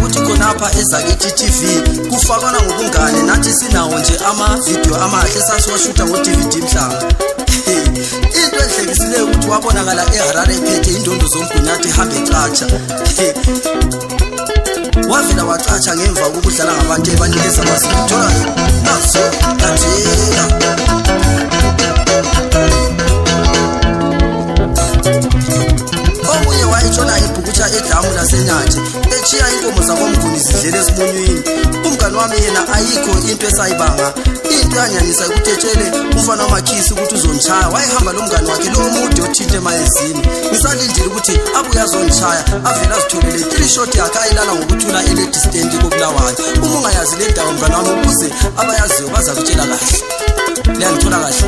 ukuthi khonapha ezakithi TV kufakwana ngobungane nathi sinawo nje ama-video amahle sasiwashuta ngo-DVD mhlanga. Into enhlekisileyo ukuthi wabonakala eHarare ephethe indondo zomgunyathi ihambe ecatsha. Wavela wacatsha ngemva kokudlala ngabantu ebanikeza amasikuthola naso kathela. Omunye wayitshona ibhukutsha edamu laseNyathi echiya inkomo zakwamguni zidlele esimunywini. Umngane wami yena ayikho into esayibanga. Into yanyanyisa ukuthi etshele umfana wamakhisi ukuthi uzonitshaya. Wayehamba lo mngane wakhe lo mude othinte emayezini. Ngisalindile ukuthi abuye azonitshaya avela azitholele 3 shot yakhe ayilala ngokuthula ele-distance koBulawayo. Uma ungayazi le ndawo mngane wami ukuze abayaziyo bazakutshela kahle. Liyangithola kahle.